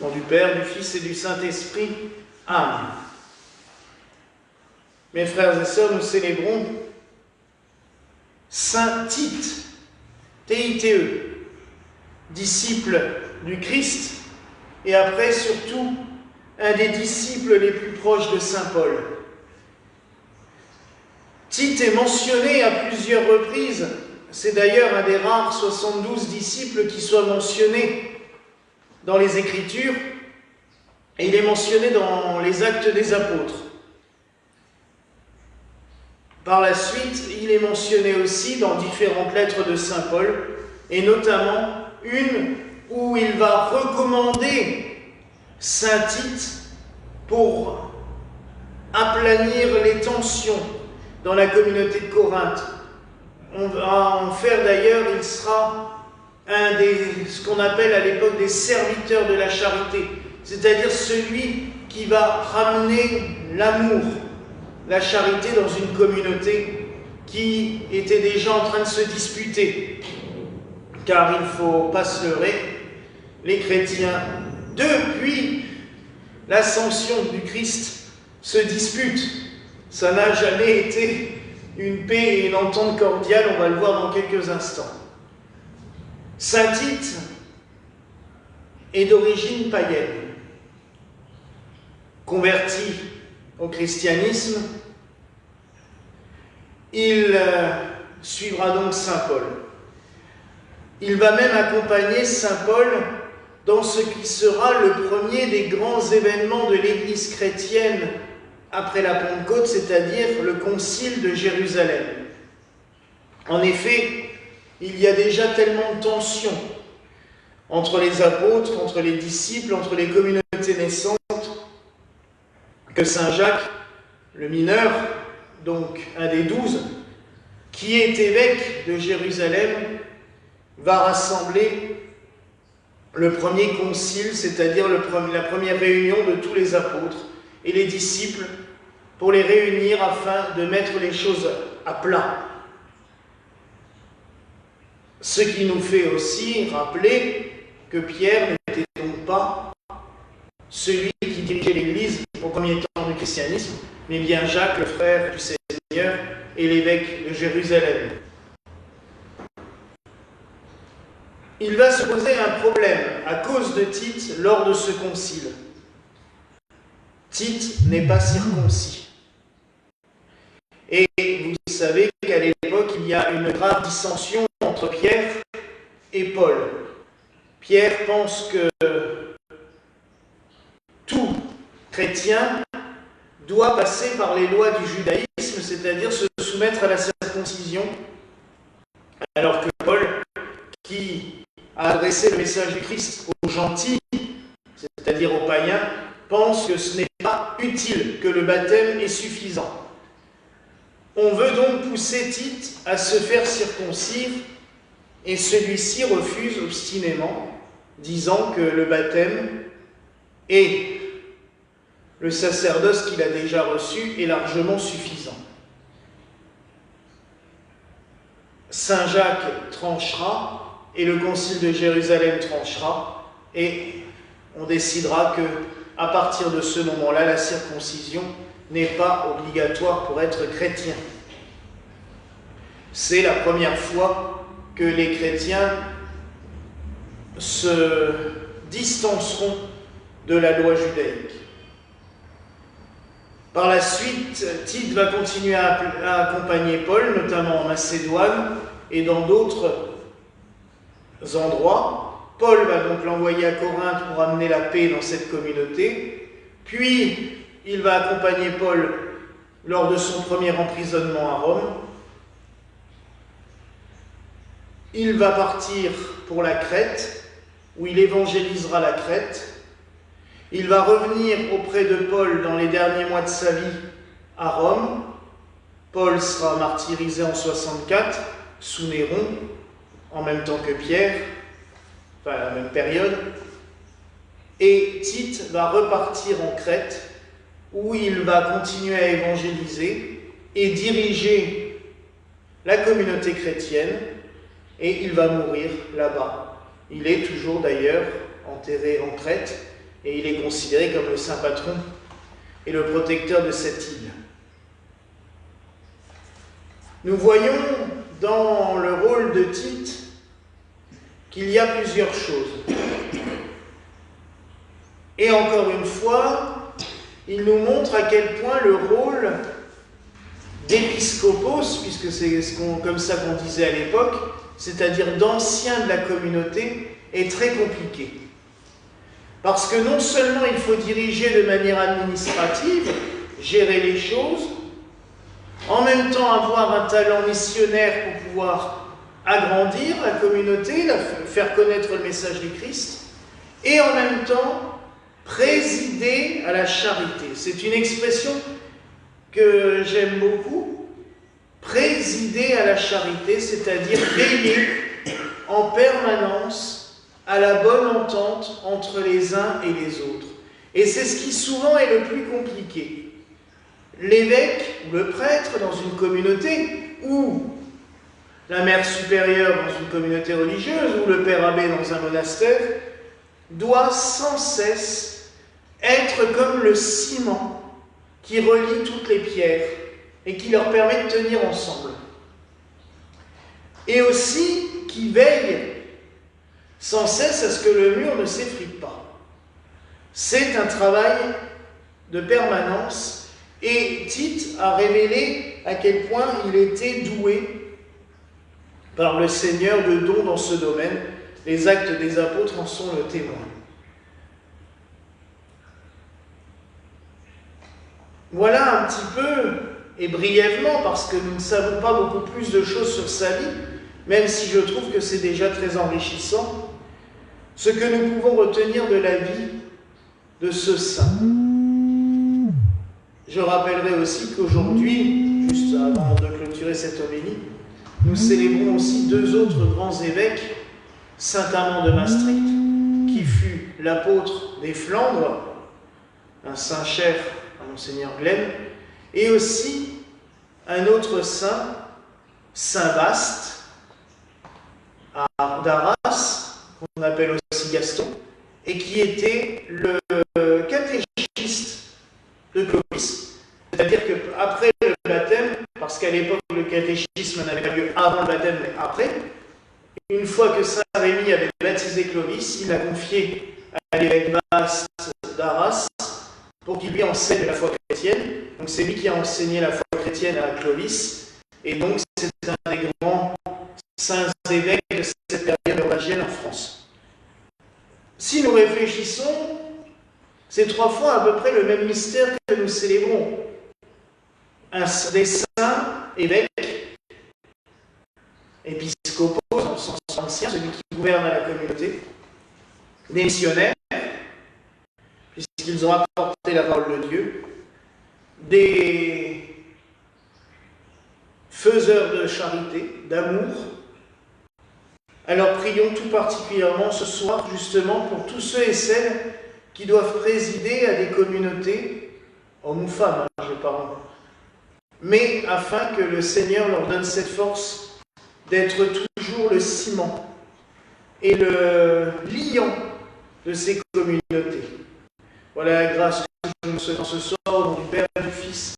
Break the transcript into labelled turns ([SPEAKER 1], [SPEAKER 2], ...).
[SPEAKER 1] Au nom du Père, du Fils et du Saint-Esprit. Amen. Mes frères et sœurs, nous célébrons Saint Tite, T-I-T-E, disciple du Christ, et après surtout un des disciples les plus proches de Saint Paul. Tite est mentionné à plusieurs reprises, c'est d'ailleurs un des rares 72 disciples qui soit mentionné dans les Écritures, et il est mentionné dans les Actes des Apôtres. Par la suite, il est mentionné aussi dans différentes lettres de Saint Paul, et notamment une où il va recommander Saint Tite pour aplanir les tensions dans la communauté de Corinthe. On va en faire d'ailleurs, il sera ce qu'on appelle à l'époque des serviteurs de la charité, c'est-à-dire celui qui va ramener l'amour, la charité dans une communauté qui était déjà en train de se disputer. Car il ne faut pas se leurrer, les chrétiens, depuis l'ascension du Christ, se disputent. Ça n'a jamais été une paix et une entente cordiale, on va le voir dans quelques instants. Saint Tite est d'origine païenne. Converti au christianisme, il suivra donc Saint Paul. Il va même accompagner Saint Paul dans ce qui sera le premier des grands événements de l'Église chrétienne après la Pentecôte, c'est-à-dire le Concile de Jérusalem. En effet, il y a déjà tellement de tensions entre les apôtres, entre les disciples, entre les communautés naissantes, que Saint Jacques, le mineur, donc un des 12, qui est évêque de Jérusalem, va rassembler le premier concile, c'est-à-dire la première réunion de tous les apôtres et les disciples, pour les réunir afin de mettre les choses à plat. Ce qui nous fait aussi rappeler que Pierre n'était donc pas celui qui dirigeait l'Église au premier temps du christianisme, mais bien Jacques, le frère du Seigneur et l'évêque de Jérusalem. Il va se poser un problème à cause de Tite lors de ce concile. Tite n'est pas circoncis. Et vous savez qu'à l'époque, il y a une grave dissension entre Pierre et Paul. Pierre pense que tout chrétien doit passer par les lois du judaïsme, c'est-à-dire se soumettre à la circoncision, alors que Paul, qui a adressé le message du Christ aux gentils, c'est-à-dire aux païens, pense que ce n'est pas utile, que le baptême est suffisant. On veut donc pousser Tite à se faire circoncire, et celui-ci refuse obstinément, disant que le baptême et le sacerdoce qu'il a déjà reçu est largement suffisant. Saint Jacques tranchera, et le concile de Jérusalem tranchera, et on décidera que, à partir de ce moment-là, la circoncision n'est pas obligatoire pour être chrétien. C'est la première fois que les chrétiens se distanceront de la loi judaïque. Par la suite, Tite va continuer à accompagner Paul, notamment en Macédoine et dans d'autres endroits. Paul va donc l'envoyer à Corinthe pour amener la paix dans cette communauté. Puis, il va accompagner Paul lors de son premier emprisonnement à Rome. Il va partir pour la Crète, où il évangélisera la Crète. Il va revenir auprès de Paul dans les derniers mois de sa vie à Rome. Paul sera martyrisé en 64 sous Néron, en même temps que Pierre, enfin à la même période. Et Tite va repartir en Crète, où il va continuer à évangéliser et diriger la communauté chrétienne, et il va mourir là-bas. Il est toujours d'ailleurs enterré en Crète, et il est considéré comme le saint patron et le protecteur de cette île. Nous voyons dans le rôle de Tite qu'il y a plusieurs choses. Et encore une fois, il nous montre à quel point le rôle d'épiscopos, puisque c'est comme ça qu'on disait à l'époque, c'est-à-dire d'ancien de la communauté, est très compliqué. Parce que non seulement il faut diriger de manière administrative, gérer les choses, en même temps avoir un talent missionnaire pour pouvoir agrandir la communauté, faire connaître le message du Christ, et en même temps présider à la charité. C'est une expression que j'aime beaucoup. Présider à la charité, c'est-à-dire veiller en permanence à la bonne entente entre les uns et les autres. Et c'est ce qui souvent est le plus compliqué. L'évêque ou le prêtre dans une communauté, ou la mère supérieure dans une communauté religieuse, ou le père abbé dans un monastère, doit sans cesse être comme le ciment qui relie toutes les pierres et qui leur permet de tenir ensemble. Et aussi qui veille sans cesse à ce que le mur ne s'effrite pas. C'est un travail de permanence, et Tite a révélé à quel point il était doué par le Seigneur de dons dans ce domaine. Les Actes des Apôtres en sont le témoin. Voilà un petit peu, et brièvement, parce que nous ne savons pas beaucoup plus de choses sur sa vie, même si je trouve que c'est déjà très enrichissant, ce que nous pouvons retenir de la vie de ce saint. Je rappellerai aussi qu'aujourd'hui, juste avant de clôturer cette homélie, nous célébrons aussi deux autres grands évêques, saint Amand de Maastricht, qui fut l'apôtre des Flandres, un saint cher à Monseigneur Glen, et aussi un autre saint, saint Vaste, d'Arras, qu'on appelle aussi Gaston, et qui était le catéchiste de Clovis. C'est-à-dire qu'après le baptême, parce qu'à l'époque le catéchisme n'avait pas lieu avant le baptême, mais après, une fois que saint Rémy avait baptisé Clovis, il l'a confié à l'évêque Vaste d'Arras pour qu'il lui enseigne la foi chrétienne. Donc c'est lui qui a enseigné la foi chrétienne à Clovis, et donc c'est un des grands saints évêques de cette période europagienne en France. Si nous réfléchissons, c'est trois fois à peu près le même mystère que nous célébrons. Des saints évêques, épiscopos dans le sens ancien, celui qui gouverne à la communauté, des missionnaires, puisqu'ils ont apporté la parole de Dieu, des faiseurs de charité, d'amour. Alors prions tout particulièrement ce soir justement pour tous ceux et celles qui doivent présider à des communautés, hommes ou femmes, je parle, mais afin que le Seigneur leur donne cette force d'être toujours le ciment et le liant de ces communautés. Voilà la grâce que nous souhaitons ce soir au nom du Père, du Fils